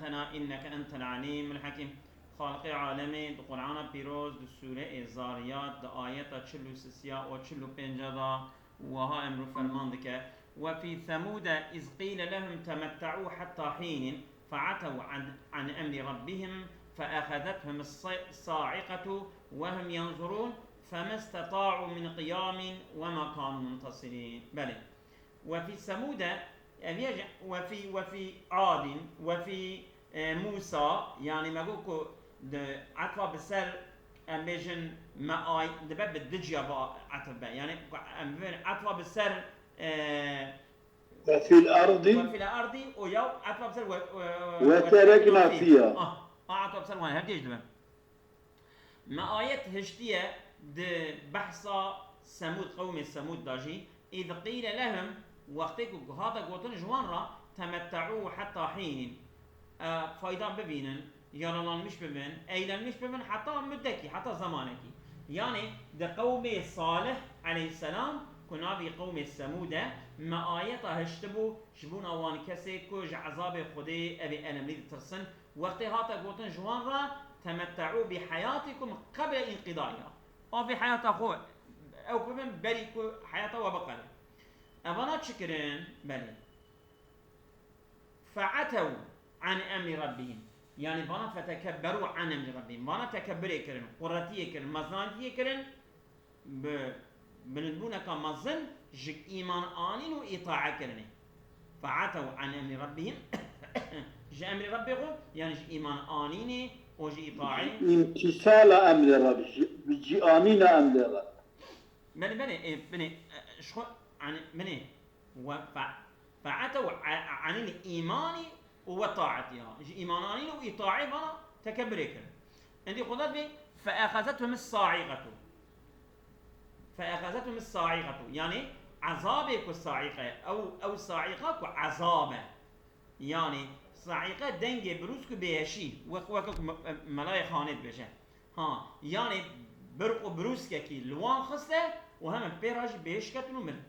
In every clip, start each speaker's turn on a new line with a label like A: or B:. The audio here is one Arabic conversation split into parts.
A: آياتنا إنك أنت العليم الحكيم. خالق عالمي دو قرآن بيروز دو سورة الزاريات دو آيات تشلو سسيا و تشلو بنجدا وها أمر فرمان دك. وفي ثمود إذ قيل لهم تمتعوا حتى حين فعتوا عن أمر ربهم فأخذتهم الصاعقة وهم ينظرون فما استطاعوا من قيام وما كانوا منتصرين. بلى. وفي ثمود وفي عاد وفي موسى يعني ما قلكو عطوا بسر أمبيجن ما آي دبب الدجيا عطوا يعني عطوا بسر
B: وفي
A: الأرض ويو عطوا بسر
B: وتركنا فيها
A: عطوا بسر وين هديش دبب ما آيات هشتية د بحثا ثمود قوم ثمود داجي إذ قيل لهم وقتك هذا قوتن جوان را تمتعوا حتى حين فايدة ببينن يرلان مش ببين ايلان مش ببين حتى مدكي حتى زمانك يعني ده قوم صالح عليه السلام كنا بقوم الثمود ما آياتها هشتبو شبون اوان كسي كوج عذاب خدي ابي انا مريد ترسن وقت هذا قوتن جوان را تمتعوا بحياتكم قبل انقضائها او في حياة اخو او ببين بريكو حياته وبقره أبانا تشكرين بلي فعتوا عن أمر ربهم يعني بانا فتكبروا عن أمر ربهم بانا تكبري كرن قراتي كرن مزنانتي كرن بندبونا كمزن جك إيمان آنين وإطاعة كرن فعتوا عن أمر ربهم جي أمر ربهم يعني جي إيمان آنين وجي إطاعة
B: امتثال أمر ربهم بجي آنين أمر ربهم
A: بني شخو عن منه فعتوا عن الإيمان وطاعتها إيمانانين وإطاعة بنا تكبرك عندي خدات بي فأخذتهم الصاعقة يعني عذابك الصاعقة أو صاعقة وعذابة يعني صاعقة دنجي بروسك بيشي وقوك ملاي خانت بشه ها يعني برق بروسك كي لوان خسته وهم بيراج بيشكتنو من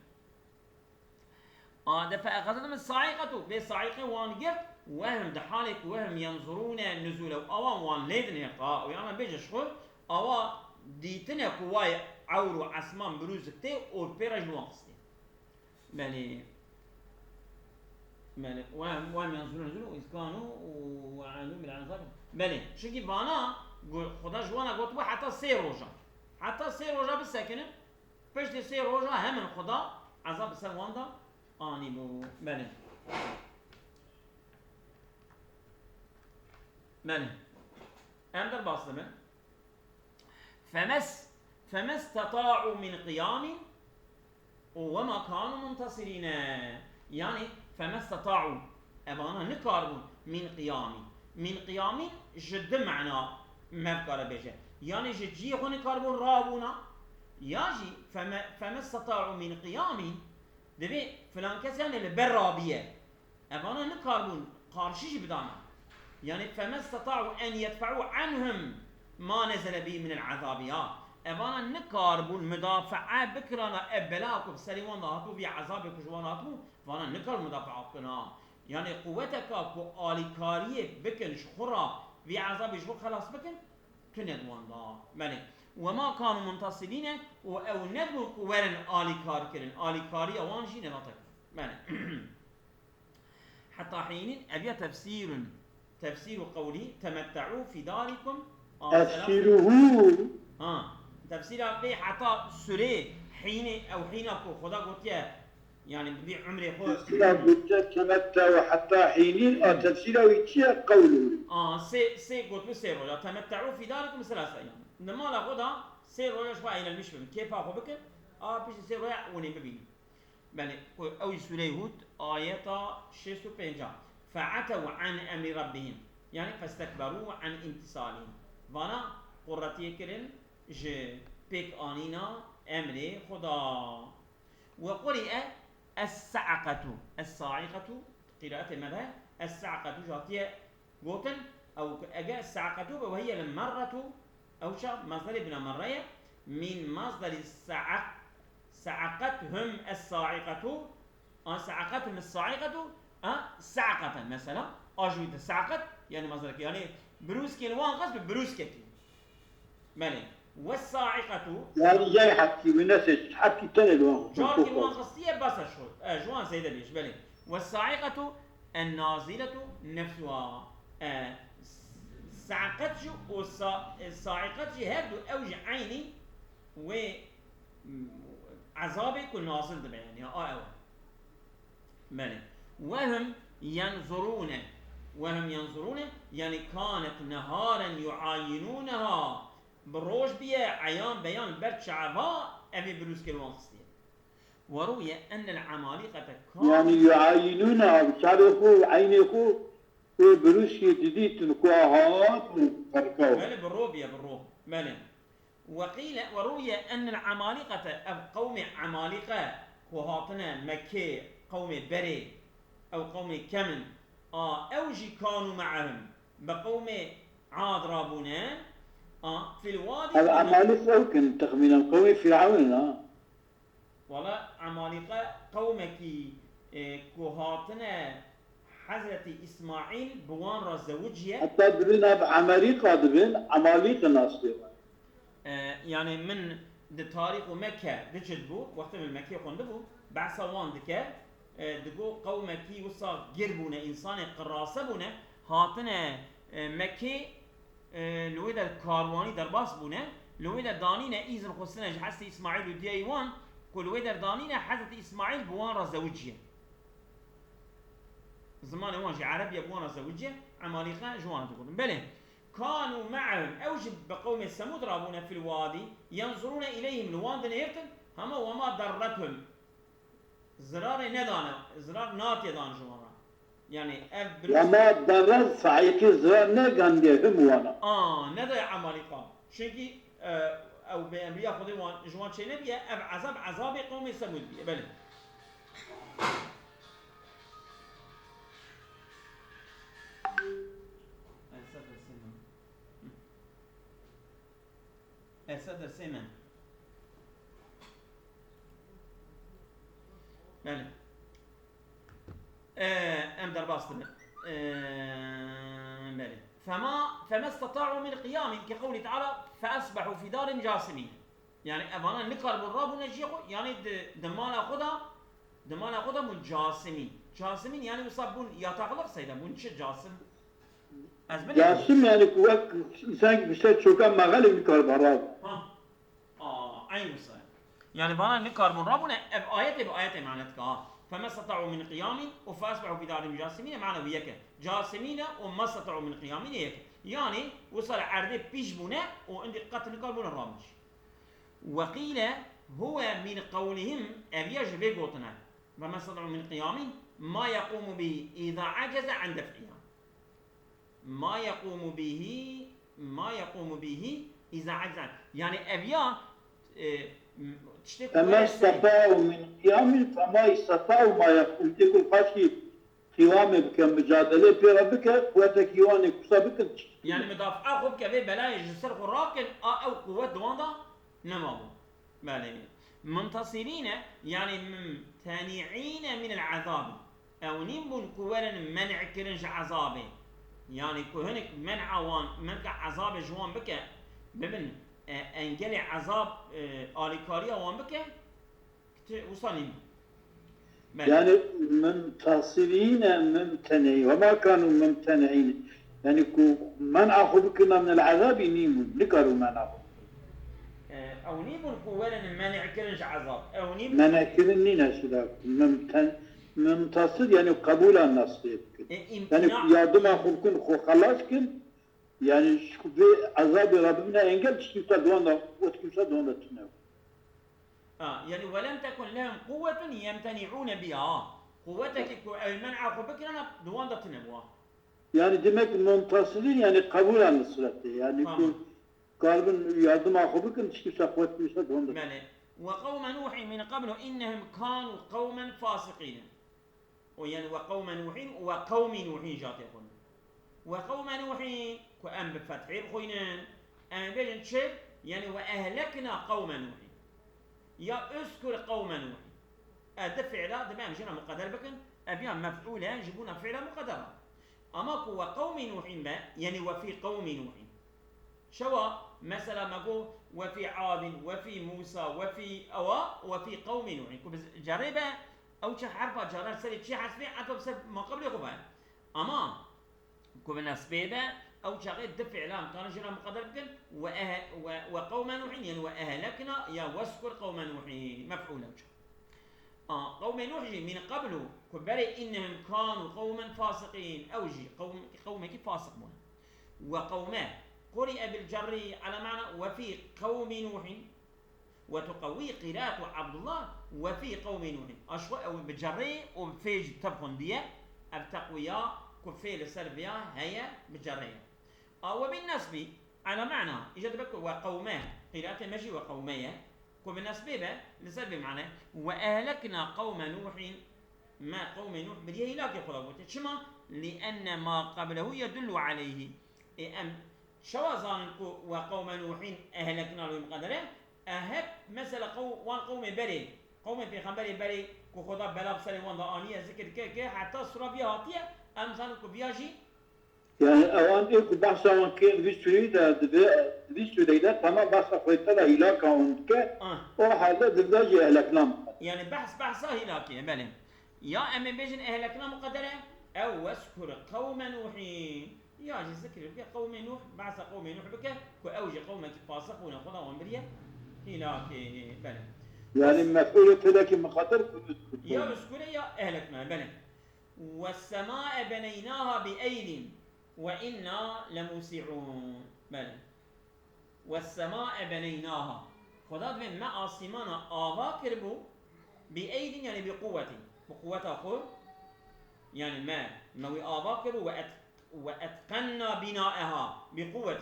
A: ده فأخذتهم الصاعقة بالصاعقة وان قلت وهم دحالك وهم ينظرون نزول أوان وان ليدن يقا ويانا بيجي شغل أوا ديتنا قواي عورو عسمان بروزكتي وبيراج وانخستي بلي وهم ينظرون نزول إذ كانوا وعانوا من العذاب بلي شكي بانا خدا جوانا قلت حتى سير روجا بالساكنة بشتي سير روجا هم الخدا عذاب السلوان دا آني بو بله أمدر باصلة فما استطاعوا من قيام وما كانوا منتصرين يعني فما استطاعوا أبانا نكاربون من قيام جد معنى ما بكار بيجه يعني جي خو نكاربون رابونا ياجي فما استطاعوا من قيام دبي فلان كسي يعني البرابية أبانا نكاربون قارشيش بدانا يعني فما استطاعوا أن يدفعوا عنهم ما نزل به من العذابيات أبانا نكاربون مدافعة بكرانا أبلاكو بسليوان دهاتو بي عذابك جواناتو فانا نكار مدافعة بكنا يعني قوتك كو آليكارية بكن شخورا بي عذاب شخور خلاص بكن تندوان دا ملك وما كانوا منتصرين أو ندموا قوارن آليكار كرن آليكاري أوان جين نطق ملك حتى حين أبي تفسير قولي تمتعوا في داركم
B: تفسيره
A: تفسير أبي حتى سورة حين أو حين أكو خدا قلت يعني بدي عمري خو
B: تمتعوا حتى حين تفسيره ويتيا قوله
A: سي قلت سير ولا تمتعوا في داركم 3 أيام نما لا خدا سير ولا شوي إلى المشبه كيف أخو بك بيش سير ولا وني ببين بل أو سورة هود آية 65 فعتوا عن أمر ربهم يعني فاستكبروا عن امتثالهم وانا قرتي كرن ج بيك آنينا أمر خدا وقرئ الصاعقة قراءة ماذا الصاعقة جاتية قوتن أو أجا الصاعقة وهي المرة أو شا مصدر ابن مرة من مصدر صعقتهم الصاعقة صعقتهم الصاعقة صعقة مثلا أجود الصعقة يعني مصدرك يعني بروس كيلوان قصد بروس كتي بله والصاعقة
B: يعني جاي حكي ونسج حكي تاني الوان
A: جار كيلوان قصدية بس شو جوان زيادة بيش بله والصاعقة النازلة نفسها صعقتش والصاعقتش هادو أوج عيني و عذابك والناصر دبا يعني أو بله وهم ينظرون يعني كانت نهارا يعاينونها بروج بيا عيان بيان برد شعبا أبي بروس كيلوان خصية وروي أن العمالقة
B: يعني يعاينونها بشعركو عينكو بروسي جديد كواهات وفركاو
A: بله بالروب بله وقيل وروي أن العمالقة أو قوم عمالقة كوهاتنا مكي قوم بري أو قوم كمن أوجي كانوا معهم بقوم عاد رابونان في الوادي
B: العمالقة يمكن تخمين قوي فرعون
A: ولا عمالقة قومك كوهاتنا حضرة إسماعيل بوان رزوجية
B: حتى دبنا بعمالقة دبن عمالقة ناصية
A: يعني من تاريخ مكة دجد بو وقت من مكة قندبو بعثوان دكا دقو قومكي وصا جربونا إنسان قراسبونا هاتنا مكة لويدا الكارواني درباس بونا لويدا دانينا إيزن خصنا جحست إسماعيل وديايوان كل ويدا دانينا حضرة إسماعيل بوان رزوجية زمان وانجي عربية بوان رزوجية عمالقة جوان تقول بله كانوا معهم أوجب بقوم الثمود رابون في الوادي ينظرون إليهم لوان دنيرتن هما وما ضرتهم زرار ندانا زرار ناتي دان جوانا يعني
B: وما ضرت صعيك زرار نغاندي هم وانا
A: ندى عمالقة شنكي او بأنبياء خذي جوان شيء نبيه عذاب قوم الثمود بيه بله السادة السيمن بله ام درباس بله فما استطاعوا من قيام كقوله تعالى فاصبحوا في دار جاثمين يعني ابانا نقرب الرب ونجيقوا يعني دمانا خدا من جاثمين يعني مصابون يا تغلق سيدا من شي جاثم
B: جاسم يعني كوك انسان بيصير شوكا مغالي بيكرب الرب
A: عين مصاب يعني بانا نقرب الرب بآيات معناتها فما استطاعوا من قيام وفاصبحوا في دار جاثمين معنى وياك جاثمين وما استطاعوا من قيام هيك يعني وصل عرضه بيش بنا وعندي قتل قلبنا الرامج وقيل هو من قولهم أبياج بيقوتنا فما استطاعوا من قيام ما يقوم به إذا عجز عن دفعها ما يقوم به إذا عجز عنه يعني أبيا
B: فما استطاعوا من قيام فما استطاعوا ما يقوم تقول فاشي قوام بكمجادله في ربك قوتك يوانك وصابك
A: يعني مدافع خب كبير بلاي جسر خراكن أو قوة دواندا نمامو بله منتصرين يعني ممتنعين من العذاب أو نيمون قوة منع كرنج عذابه يعني كهنك منع عذاب جوان بك ببن انجلي عذاب آليكاريا وان بك وصلين
B: يعني منتصرين ممتنعين وما كانوا ممتنعين يعني منع خبكنا من العذاب نيمون نكروا منع
A: او نيمون قولا منع كرنج عذاب او نيمون
B: منع كرني نشدا منتصر يعني قبول النصر يعني yardım خبكن خلاص كن يعني في عذاب ربنا انجل تشكيتا دواندا وتكيسا دواندا تنو
A: يعني ولم تكن لهم قوة يمتنعون بها قوتك المنع خبكنا دواندا تنبوا
B: يعني demek منتصرين يعني قبول النصر يعني قالبن yardım خبكن تشكيتا قوتكيسا دواندا
A: وقوم نوح من قبل إنهم كانوا قوما فاسقين ويعني وقوم نوح وقوم نوح جات يقول وقوم نوح كأن بفتح الخينان أن بيجن شيء يعني وأهلكنا قوم نوح يا اذكر قوم نوح أدفع لا دماء مشينا مقدر بكن أبيان مفعولة يجبون فعلا مقدرة أما وقوم نوح با يعني وفي قوم نوح شوا مثلا ما قو وفي عاد وفي موسى وفي أوا وفي قوم نوح جربة أو شي حرفة جرر سري شي حسبي حتى بسبب ما قبل خبان أما بالنسبة به أو شغل دفع لام كان جرا مقدر بكن وقوم نوح يعني وأهلكنا يا واذكر قوم نوح مفعول قوم نوح من قبل كبري إنهم كانوا قوما فاسقين أو جي قوم كي فاسقون وقوما قرئ بالجر على معنى وفي قوم نوح وتقوي قراءة عبد الله وفي قوم نوح أشوى أو بالجر وفيج تبخن دي التقوية كفي لسربيا هي بالجرية وبالنسبة على معنى إجاد بك وقوما قراءة مجي وقومية وبالنسبة به لسربي معنى وأهلكنا قوم نوح ما قوم نوح بديه هلاك خلقوته شما لأن ما قبله يدل عليه أم شوازان وقوم نوح أهلكنا لهم قدره أهب مثلا قوم بري قوم في خبري بري كخدا بلاب سري وان آنية ذكر كي حتى سورة بيهاتية أمثال كبياجي
B: يعني أوان إيه بحث عن كين بيسوري تمام بحث خويته لا هلاك عندك أو حاله دباجي أهلكنا
A: يعني بحث هلاكي بله يا أما بيجن أهلكنا مقدرة أو واذكر قوم نوح يا جي ذكر بك قوم نوح بعث قوم نوح بك كأوجي قومك فاسقون خدا وانبريا هلاكي بله
B: يعني مفعول لك مقدر
A: يا اذكر يا أهلكنا بله والسماء بنيناها بأيد وإنا لموسعون بله والسماء بنيناها خدا من ما آسمانا آوا كربو بأيد يعني بقوة أخر يعني ما نوي آوا كربو وأتقنا بناءها بقوة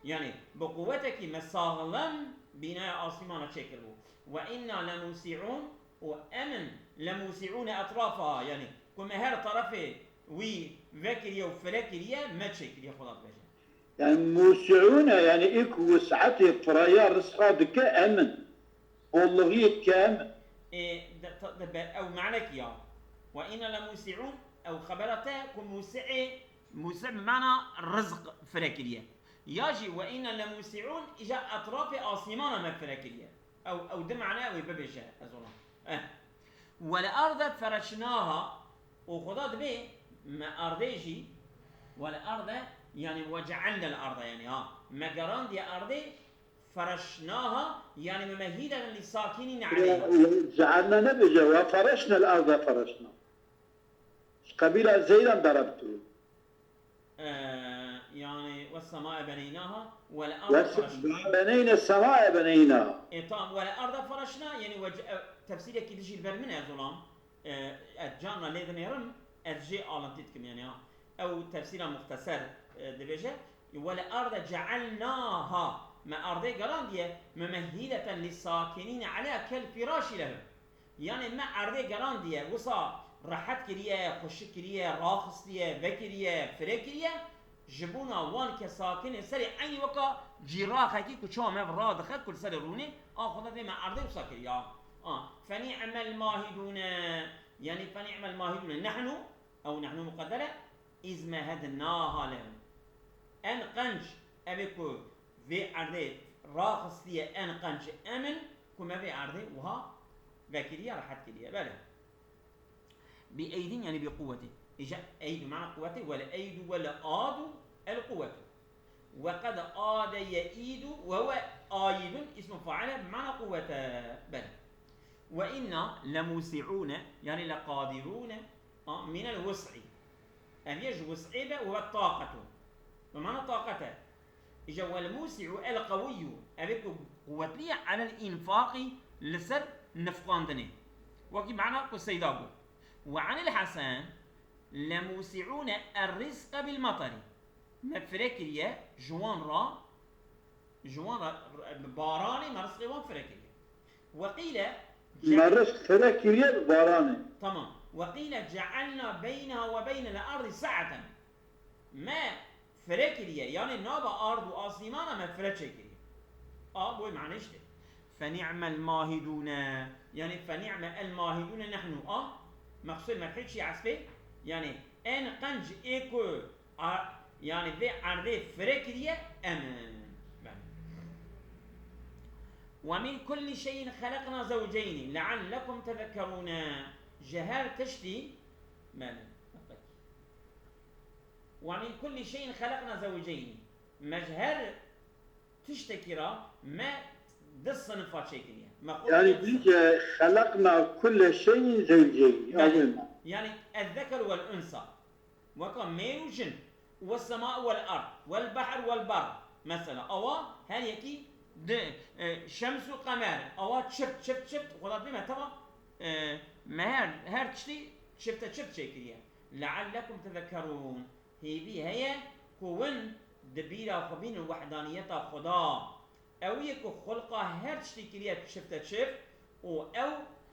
A: يعني بقوتك مساغلم بناء آسمانا تشكربو وإنا لموسعون وأمن لموسعون أطرافها يعني كما هر طرفه وي ذكريا وفلكريا ما تشكريا خدا بجا
B: يعني موسعون يعني إيك وسعته فرايا رسخادك أمن والله كامل
A: أو معناك يا وإنا لموسعون أو خبرته موسع بمعنى الرزق فلكريا ياجي وإنا لموسعون إجا أطراف آسمان ما فلكريا أو ده معناه ويببجا أزولا والأرض فرشناها وخدا دبي ما أرضيجي والأرض يعني وجعلنا الأرض يعني ما قران دي أرضي فرشناها يعني ممهيدا للساكنين عليها
B: جعلنا نبجا وفرشنا الأرض فرشنا قبيلة زيدا ضربته
A: يعني والسماء بنيناها والأرض فرشناها
B: بنينا السماء بنيناها
A: طبعا والأرض فرشنا يعني تفسير كده شيء البرمنة يا ظلام أتجانا ليدن يرم أرجع على تتكم يعني أو تفسير مختصر دبجة والأرض جعلناها ما أرض جراندية ممهدة للساكنين عليها كالفراش لهم يعني ما أرض جراندية وصا راحت كريه خوش كريه راخص ليه بكريه فركريه جبونا وان كساكن سري أي وقت جراخ هيك كشوا ما برا دخل كل سر روني خذ هذا ما أرض وساكريه فنعم الماهدون يعني فنعم الماهدون نحن مقدرة إذ مهدناها لهم أن قنج أبيكو في أرض راخص ليه أن قنج أمن كما في أرض وها بكريه راحت كريه بله بأيد يعني بقوته إجا أيد معنى قوته ولا أيد ولا آد القوة وقد آد يأيد وهو آيد اسم فاعل بمعنى قوته بل وإنا لموسعون يعني لقادرون من الوسع أن يجو وسعه وهو الطاقة بمعنى طاقته إجا والموسع القوي أبيكو قوة لي على الإنفاق لسر نفقان دني وكي معنى قصيداغو وعن الحسن لموسعون الرزق بالمطر مفركية جوان را باراني مرزق وان فركية وقيل
B: مرزق فركية باراني
A: تمام وقيل جعلنا بينها وبين الأرض سعة ما فركية يعني نابا أرض وآسمان ما فركية بوي معنى اشتي فنعم الماهدون يعني فنعم الماهدون نحن مقصود ما تحكي عسفي يعني ان قنج ايكو يعني ذي عرضي فريكرية أمن. ومن كل شيء خلقنا زوجين لعلكم تذكرون. جهر تشتي ماذا؟ ومن كل شيء خلقنا زوجين مجهر تشتكرا ما دس صنفات شكلية
B: يعني بيجي خلقنا كل شيء زوجين
A: يعني الذكر والأنثى وكان ميل وجن والسماء والأرض والبحر والبر مثلا أو هل يكي شمس وقمر أو شفت خلاص بما تبع ما هر تشتي شفت شكلية لعلكم تذكرون. هي كون دبيرا خبين الوحدانية خدا أو يكو خلقه هر تشتي كلية شفت أو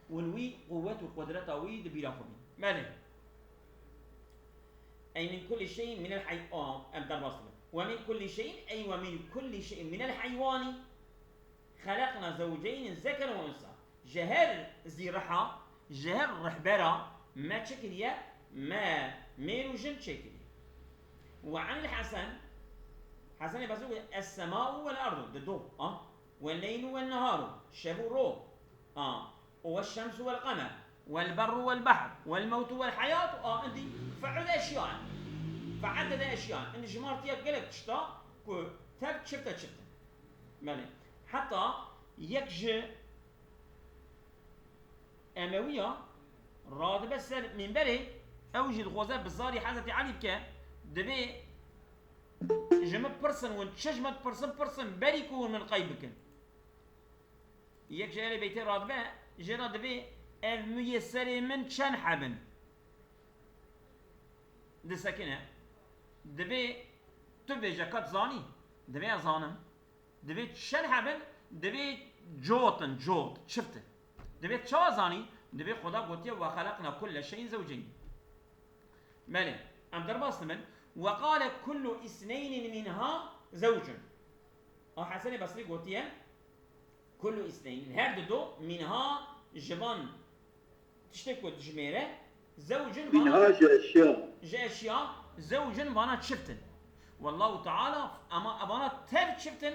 A: ولوي قوة وقدرة وي دبيرا خبين ماذا؟ أي من كل شيء من الحيوان أبدأ وصله. ومن كل شيء أي ومن كل شيء من الحيوان خلقنا زوجين الذكر والأنثى. جهر زيرحة جهر رحبرة ما تشكلية ما ميل وجن تشكلية. وعن الحسن حسن بسوي السماء والأرض ددو والليل والنهار شهور والشمس والقمر والبر والبحر والموت والحياة أنت فعل أشياء فعدد أشياء إن جمارتي قلت تشتا كو تب شفت مالي حتى يكج أموية راد بس من بري أوجد غوزة بزاري حضرتي علي بك دبي جمع برسن وانتشجمت برسن بري كون من قيبك يكج ألي بيتي راد بقى جرى دبي الميسر من شان حبن دي ساكنة دبي تبي جاكات زاني دبي زانم دبي شان حبن دبي جوت شفته دبي شو زاني دبي خدا قوتي وخلقنا كل شيء زوجين مالي أم درباس من وقال كل اثنين منها زوج حسن بصري قوتي كل اثنين هردو منها جبان تشتكو تجميره زوج
B: منها
A: أشياء زوج وانا شفتن والله تعالى اما ابانا تر شفتن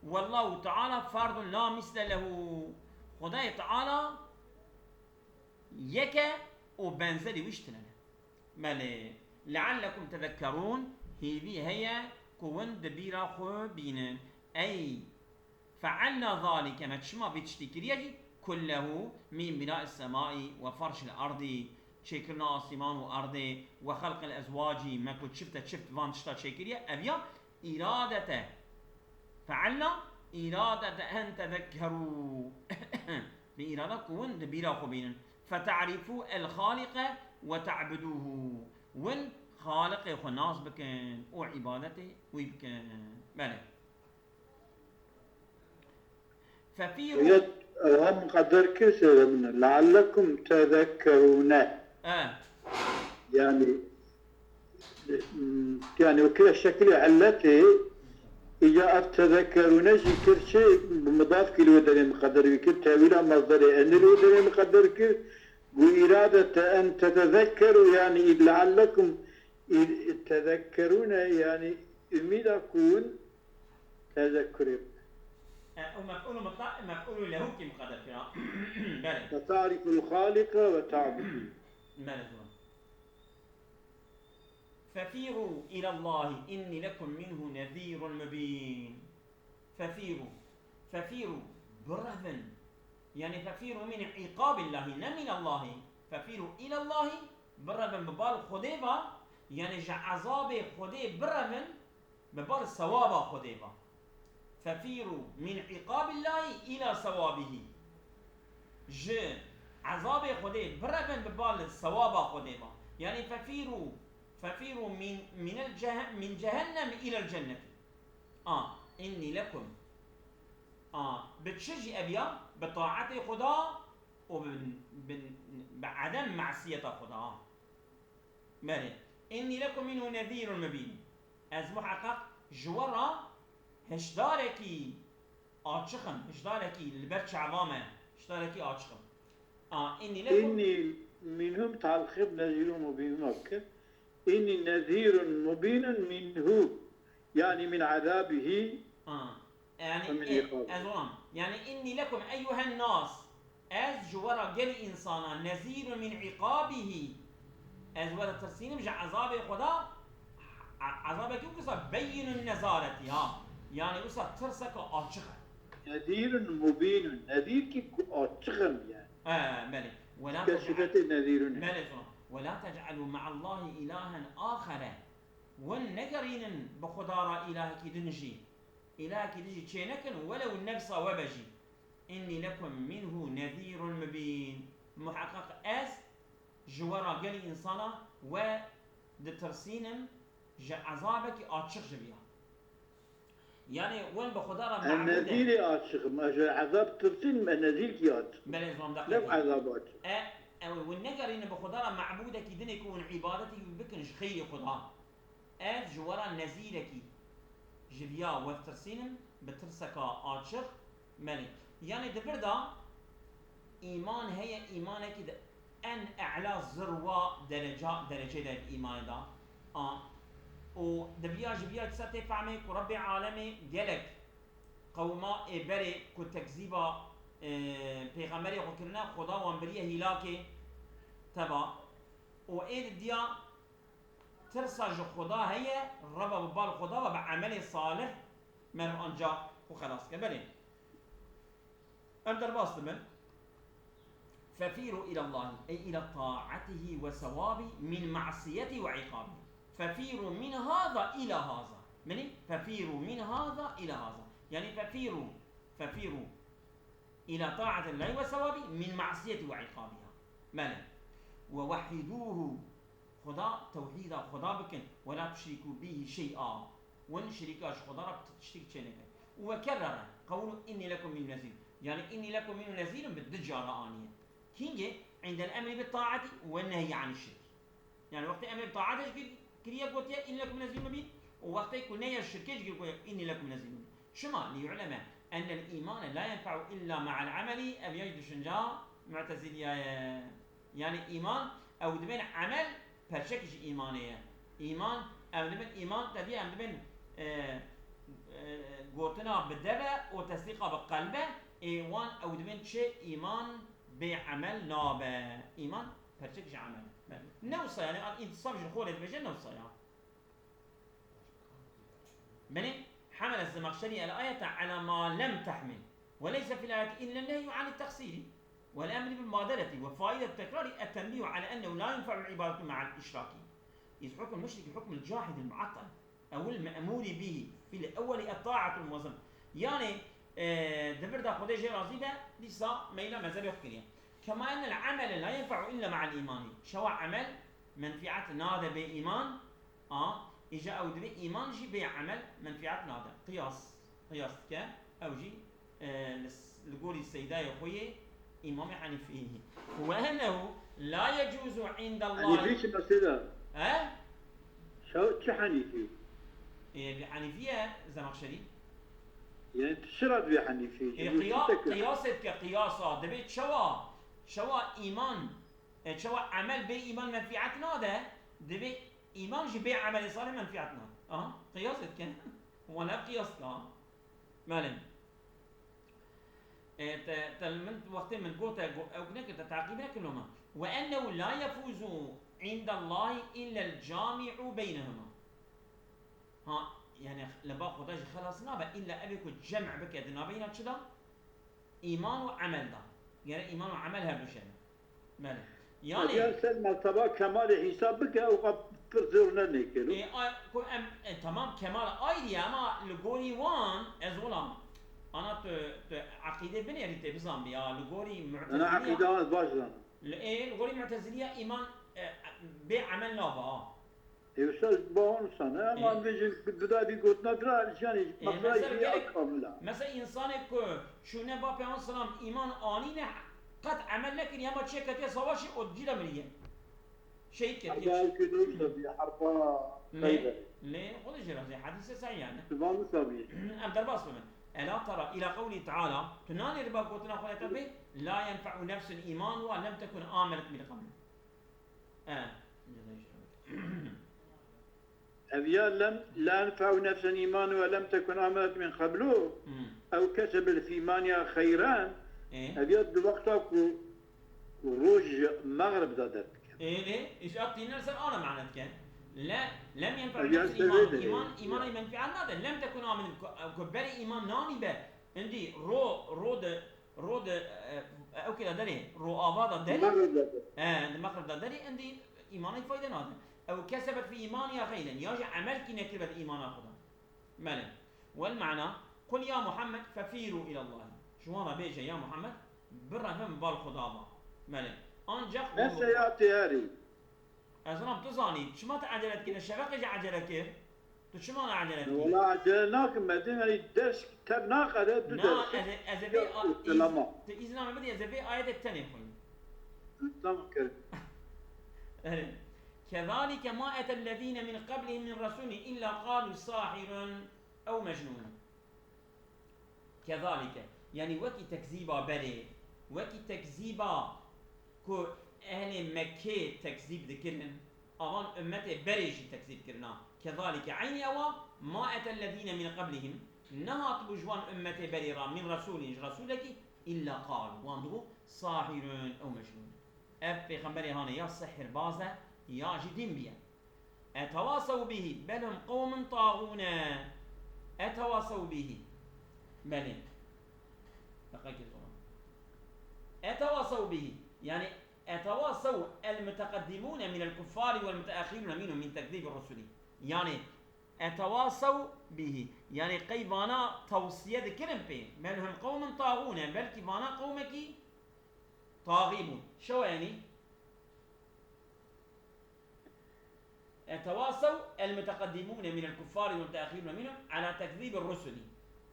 A: والله تعالى فرد لا مثل له. خدای تعالى يكا وبنزلي ويشتنن مالي لعلكم تذكرون. هي كون دبيرا خو بينن أي فعلنا ذلك ما تشما بتشتكريجي كله من بناء السماء وفرش الأرض شكرنا آسمان وأرض وخلق الأزواج ما كنت شفت فان تشتا شكريا أبيا إرادة فعلنا إرادة أن تذكروا بإرادة كون دبيرا خو بينن فتعرفوا الخالق وتعبدوه وين خالق خو ناس بكن وعبادته ويبكن مالك ففيروا
B: هم قدر كسر من لعلكم تذكرون يعني وكذا شكل علته إجا تذكرون ذكر شيء بمضاف كيلو ودري مقدر يكر تاويل مصدر أن الودري مقدر كير وإرادة أن تتذكروا يعني لعلكم تذكرون يعني أميد أكون تذكروا
A: مفعول له كم قدر فيها
B: وتعرف الخالق وتعبد
A: ففيروا إلى الله إني لكم منه نذير مبين. ففيروا برهبا يعني ففيروا من عقاب الله لا من الله. ففيروا إلى الله برهبا ببال خديبا يعني عذاب خديب برهبا ببال ثواب خديبا. ففيروا من عقاب الله إلى ثوابه عذاب خديب برهبا ببال ثواب خديبا يعني ففيروا من جهنم إلى الجنة. إني لكم بتشجي أبيا بطاعة خدا وبعدم معصية خدا مالي إني لكم منه نذير مبين. از محقق جورا هشداركي آتشخم هشداركي البرش عظامة هشداركي آتشخم
B: إني منهم تعلقب نذير مبين مكة إني نذير مبين منه يعني من عذابه
A: يعني أزوام يعني إني لكم أيها الناس از جوارا جل إنسانا نذير من عقابه از ولا ترسين مش عذاب خدا عذابك يوكسا بين النزارة يعني وسا ترسك آتشخ
B: نذير مبين نذير كي آتشخم يعني
A: ملك ولا
B: كشفت نذير
A: ملك ولا تجعلوا مع الله إلها آخر والنجرين بخدارا إلهك دنجي إلهك دنجي تشينكن ولو النفس وبجي إني لكم منه نذير مبين محقق أس جوارا قال إنسانا و دترسينم عذابك آتشخ جبيها يعني وين بخدارا معبودة
B: النذير آتشخ ما عذاب ترسين ما نذير كي آتشخ
A: بل إزمام دقيقة
B: لو عذاب آتشخ
A: والنجر إن بخدارا معبودك دنك وعبادتك بكنش خير خدا أس جوارا نذيرك جبيا وترسينم بترسكا آتشخ مالي يعني دبردا إيمان هي إيمانك أن أعلى ذروة درجة الإيمان دا و دبيا جبيا تساتي فهمي كرب عالمي جلك قوما إبري كتكذيبا پیغمبری خو کرنا خدا وانبریه هلاکه تبا و اید دیا ترسا جو خدا هي ربا ببال خدا و بعمل صالح من انجا و خلاص كبلي ام درباست من ففيروا إلى الله أي إلى طاعته وثوابه من معصيته وعقابه ففيروا من هذا إلى هذا مني ففيروا من هذا إلى هذا يعني ففيروا إلى طاعة الله وثوابه من معصيته وعقابها مالا ووحدوه خدا توحيدا خدا بكن ولا تشركوا به شيئا وان شركاش خدا رب تشرك شيئا وكرر قولوا إني لكم من نذير يعني إني لكم من نذير بالدجارة آنية كينجي عند الأمر بالطاعة والنهي عن الشرك يعني وقت الأمر بالطاعة كريا قلت إني لكم من نذير مبين ووقت يكون نهي الشرك إني لكم من نذير مبين شما ليعلم أن الإيمان لا ينفع إلا مع العمل أم يجد شنجا معتزلية يعني إيمان أو دبن عمل برشكش إيمانية إيمان أو دبن إيمان تبي أم دبن قوتنا بالدبة وتصديقها بالقلب إيمان أو دبن شيء إيمان بعمل نابه إيمان برشكش عمل نوصى يعني انتصاب الخولة بجن نوصى يعني بني حمل الزمخشري الآية على ما لم تحمل وليس في الآية إلا النهي عن التقصير والأمر بالمبادرة وفائدة التكرار التنبيه على أنه لا ينفع العبادة مع الإشراك إذ حكم المشرك حكم الجاحد المعطل أو المأمور به في الأول الطاعة الموظفة يعني دبر دا خدي جي راضي ده لسا ميلا مذهب يحكي كما أن العمل لا ينفع إلا مع الإيمان شواء عمل منفعة نادى بإيمان إجا أو دبي إيمان جي بي عمل منفعة نادى قياس كا أو جي لقولي السيدة يخوي إمام حنيفي وأنه لا يجوز عند الله
B: حنيفي شو مسيدة؟ شو حنيفي؟
A: بحنيفية زمخشري
B: يعني تشرد بحنيفي
A: قياسك كقياسة دبيت شوا إيمان شوا عمل بي إيمان منفعة نادى دبي إيمان جي بي عمل صالح منفعة نادى قياسك كان ولا قياسك مالن تلمنت وقت من قوتا أو كنك تتعقيبنا كلهما وأنه لا يفوز عند الله إلا الجامع بينهما يعني لبا خداش خلاص نابا إلا أبيك الجمع بك يدنا بينا كذا إيمان وعمل ده يعني إيمان وعمل هالبشر ماله يعني
B: يرسل مرتبة كمال حساب بك أو قبرزورنا نيكلو
A: تمام كمال أيدي أما لقولي وان أزولا أنا عقيدة بني يعني تبزام بيا لقولي معتزلية
B: أنا عقيدة باشا
A: إيه لقولي معتزلية إيمان بعمل نابا
B: يوصل بون سنة ما بيجي بدأ بيقول ندرا يعني مثلا كاملة
A: مثلا إنسان شو نبى بيان سلام إيمان آني قد عمل لكن يا ما شيء كتير سواشي أديله مريه شيء كتير
B: هذا كده يبي حرفا
A: ليه خذ جرا زي حديث صحيح يعني
B: تمام صحيح
A: أم درباس من ألا ترى إلى قوله تعالى تناني ربا قوتنا خلنا تبي لا ينفع نفس الإيمان ولم تكن آمنت من قبل
B: أبيا لم لا ينفع نفسا إيمانها ولم تكن آمنت من قبله أو كسبت في إيمانها خيرا أبيا بوقتها وروج مغرب دادت
A: ليه؟ إيش أعطينا رسالة أنا معناتك لا لم ينفع نفس الإيمان إيمان منفعة ماذا لم تكن آمن كبري إيمان ناني به عندي رود أو كذا دري رو آباد دري المغرب دري عندي إيمان فايدة ناده أو كسبت في إيمانها خيرا يجي عمل كي نكتبت إيمان أخذها ماله والمعنى قل يا محمد ففيروا إلى الله شو أنا بيجي يا محمد برهم بالخضابة ماله أنجح
B: نفس يأتي هاري
A: أزرام تزاني شو ما تعجلت كده الشباب إيش عجلت كيف؟ شو ما عجلت كده؟
B: والله عجلناك مدينة الدرس كتاب ناقة
A: لا أزبي إذا ما بدي أزبي آية التانية خوين
B: تمام كده
A: كذلك ما أتى الذين من قبلهم من رسول إلا قالوا ساحر أو مجنون كذلك يعني وكي تكذيبا بري وكي تكذيبا كو أهل مكة تكذيب ذكرن أوان أمته بريجي تكذيب كرنا كذلك عين أوا ما أتى الذين من قبلهم نهات بجوان أمته بريرا من رسولك إلا قالوا واندو ساحر أو مجنون أب بيغمبري هانا يا سحر بازة يا جدين بيا أتواصوا به بل هم قوم طاغون أتواصوا به بل دقيقة أتواصوا به يعني أتواصوا المتقدمون من الكفار والمتأخرون منهم من تكذيب الرسل يعني أتواصوا به يعني قيبانا توصية ذكرن به بل هم قوم طاغون بل كيبانا قومك طاغيبون شو يعني أتواصوا المتقدمون من الكفار والمتأخرون منهم على تكذيب الرسل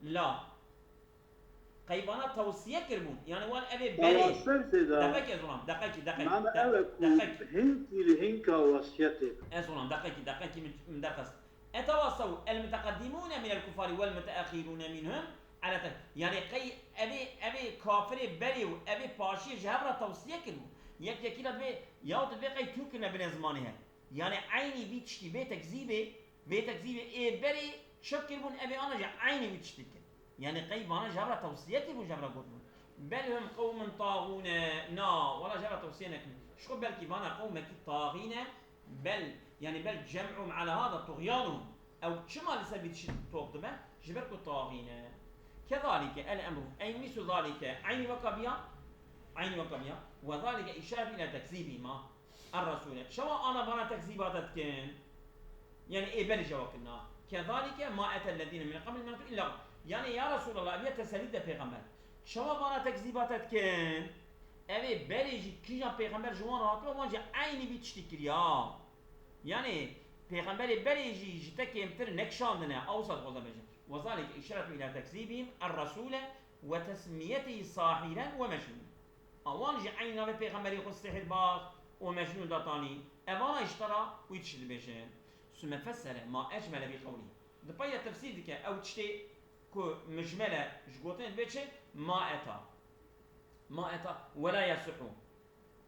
A: لا قيبانا توصية كربون يعني وان أبي بري دقيقة يا زلمة دقيقة
B: هنكي لهنكا وصيتك
A: دقيقة من درس أتواصوا المتقدمون من الكفار والمتأخرون منهم على يعني أبي كافر بري وأبي باشي جهبرة توصية كربون يكي لدبي ياوت بي قي توكنا بين زمانها يعني عيني بيتشتي بيتكذيبه إيه بري شكربون أبي أنا جا عيني بيتشتي يعني قيبانا جبرة توصيتي وجبرة قدمون بل هم قوم طاغون نا ولا جبرة توصينك شو بل كيبانا قومك طاغين بل يعني بل جمعهم على هذا طغيانهم أو شما لسه بيتشتوك دبا جبركو طاغين كذلك الأمر أي مثل ذلك عين وكبيا وذلك إشارة إلى تكذيبهما الرسول شو أنا بنا تكذيباتك كان يعني إيه بل جواكنا كذلك ما أتى الذين من قبل ما إلا يعني يا رسول الله أبي تسليد پیغمبر شما بنا تكذيباتت كن أبي بريجي كيجا پیغمبر جوان راتو وانجا عيني بيتشتي كريا يعني پیغمبر بريجي جتك يمتر نكشاندنا أوسط غزة بجن وذلك إشارة إلى تكذيبهم الرسول وتسميته صاحرا ومجنون وانجا عيني نبي پیغمبر يخص سحر باز ومجنون داتاني أبانا اشترى ويتشد بجن ثم فسر ما أجمل بقوله دبايا تفسير ديك أو تشتي كو مجملة جوتين بيتش ما أتى ولا يصح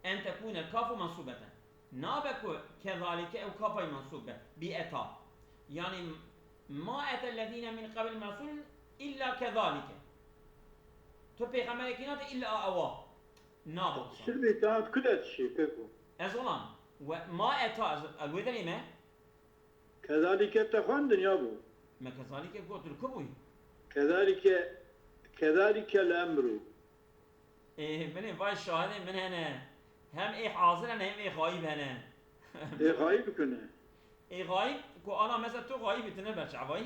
A: أن تكون الكاف منصوبة نابكو كذلك أو كاف منصوبة بأتى يعني ما أتى الذين من قبل مرسول إلا كذلك تو بيغمبر كينات إلا أوا نابو
B: شربي كانت كده شيء كيفو
A: أزولان وما أتى الوذري ما
B: كذلك تخوان يابو
A: ما كذلك قلت الكبوي
B: كذلك الأمر
A: إيه من باي شاهد من هنا هم إيه حاضر هم إيه غايب هنا
B: إيه غايب كنا
A: إيه غايب كو أنا مثلا تو غايب تنبش عباي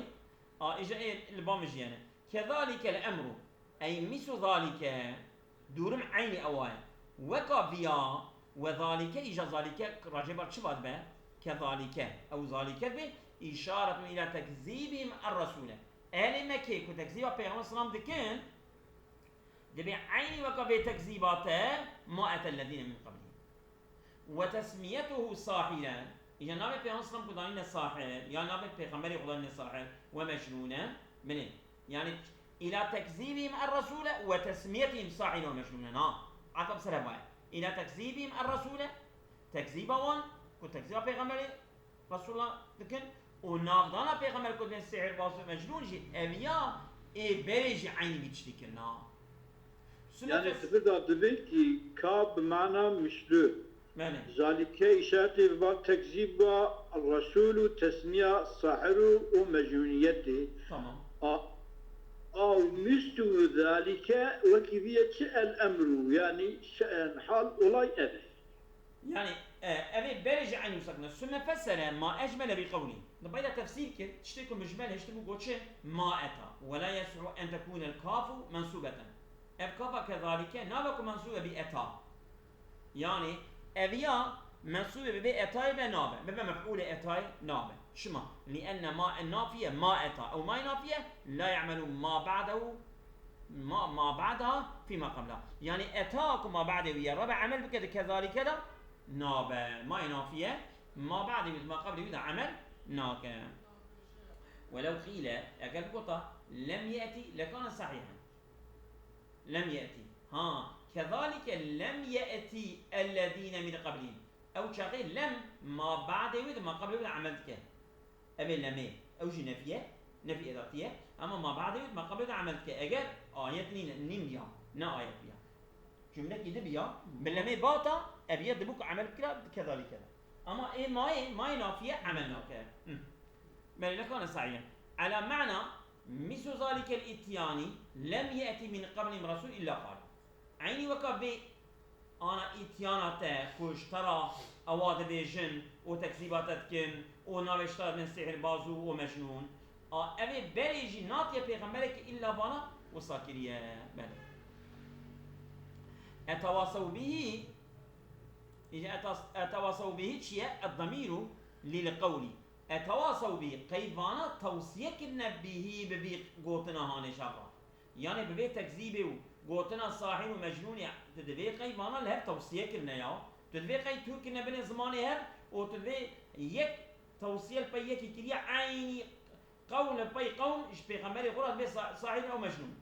A: إجا إيه البامج يعني كذلك الأمر أي مثل ذلك دورم عيني أوان وكافيا وذلك إجا ذلك راجبات شباد به كذلك أو ذلك به إشارة إلى تكذيبهم الرسول أهل مكة كتكذيب پیغمبر السلام دكين دبي عيني وكبي تكذيباته ما أتى الذين من قبله وتسميته صاحرا إذا نبي پیغمبر السلام كدانين الصاحر يا نبي پیغمبر خدانين الصاحر ومجنونا من يعني إلى تكذيبهم الرسول وتسميتهم صاحرا ومجنونا عقب سلام إلى تكذيبهم الرسول تكذيبا وان كتكذيب پیغمبر رسول الله دكين و نافدانا پیغمبر کدن سحر باز و مجنون جي اویا بريج عين بيتشتكنا
B: يعني تبدأ دبي كاب بمعنى مشلو ذلك إشارة باب تكذيب الرسول تسمية الساحر ومجنونيته
A: تمام
B: أو مستو ذلك وكيفية الأمر يعني شأن حال أولاي أبي
A: يعني أبي برج عين وسكنة ثم فسر ما أجمل بقوله نبغى تفسير كده تشتكوا مجمل هشتكوا قوتشين ما أتى ولا يسع أن تكون الكاف منصوبة الكاف كذلك نابك منصوبة بأتى يعني أبيا منصوبة بأتى بنابة بما مفعول أتى نابة شما لأن ما النافية ما أتى أو ما نافية لا يعمل ما بعده ما بعدها فيما قبلها يعني أتاكم ما بعده ويا ربع عمل بكذا كذلك كذا نابة ما نافية ما بعد ما قبل ويا عمل ناك ولو قيل أكل قطة لم يأتي لكان صحيحا لم يأتي كذلك لم يأتي الذين من قبلهم أو شغيل لم ما بعد ويا ما قبل ويا عملت كذا أبي لمي أو جي نفي إضافية أما ما بعد ما قبل عملت كأجر آيات نين بيها نا آيات بيها جملة كده بيها بلمي باتا أبي يدبوك عمل كذلك كذا أما إيه ما نافية عملنا كذا بل لكان سعيا على معنى مثل ذلك الإتياني لم يأتي من قبل رسول إلا قال عيني وكبي أنا إتيانات كوش ترى أواد بيجن وتكذيبات كن ونابشتار من سحر بازو ومجنون أبي بريجي ناطية بيغمبرك إلا بنا وساكرية بل أتواصوا به أتواصوا به شيء الضمير للقول أتواصوا به قيبانا توصية كنا به ببي قوتنا هاني شافا يعني ببي تكذيبه قوتنا صاحب ومجنون تدبي قيبانا لهر توصية كنا يا تدبي قي تو كنا بين زماني هر وتدبي يك توصية البيك كريا عيني قول بي قوم إيش بيغمبري قرأت بي صاحب أو مجنون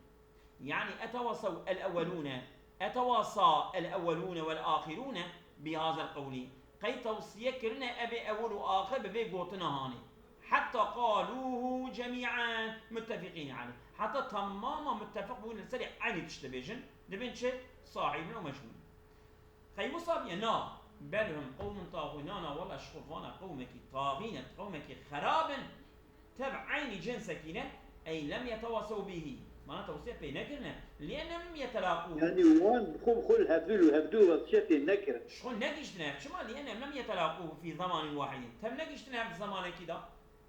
A: يعني أتواصى الأولون والآخرون بهذا القول قي توصية كرنا أبي أول وآخر ببي قوتنا هاني حتى قالوه جميعا متفقين عليه حتى تماما متفق بقول السريع عيني تشتبيجن دبين شيء صاحب أو مجنون قي مصابيا نا بل هم قوم طاغون والله شخفانا قومك طاغين قومك خرابا تبع عين جنسكينة أي لم يتواصوا به ما توصية بينكرنا لأنهم يتلاقوا
B: يعني وان خل هبدو وصية نكر
A: شغل نجشنا شما لأنهم لم يتلاقوا في زمان واحد تم نجشنا في زمان كده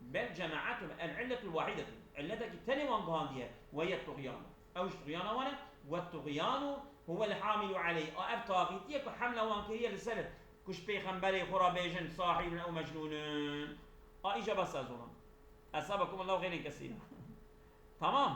A: بل جماعتهم العلة الواحدة علتك تاني وان قاندية وهي الطغيان أو الطغيان وانا والطغيان هو الحامل عليه أبطاغيتيك وحملة وان كريه لسلة كش بيخنبري خرابيجن صاحب أو مجنون إجابة سازونا أصابكم الله خير كثيرا تمام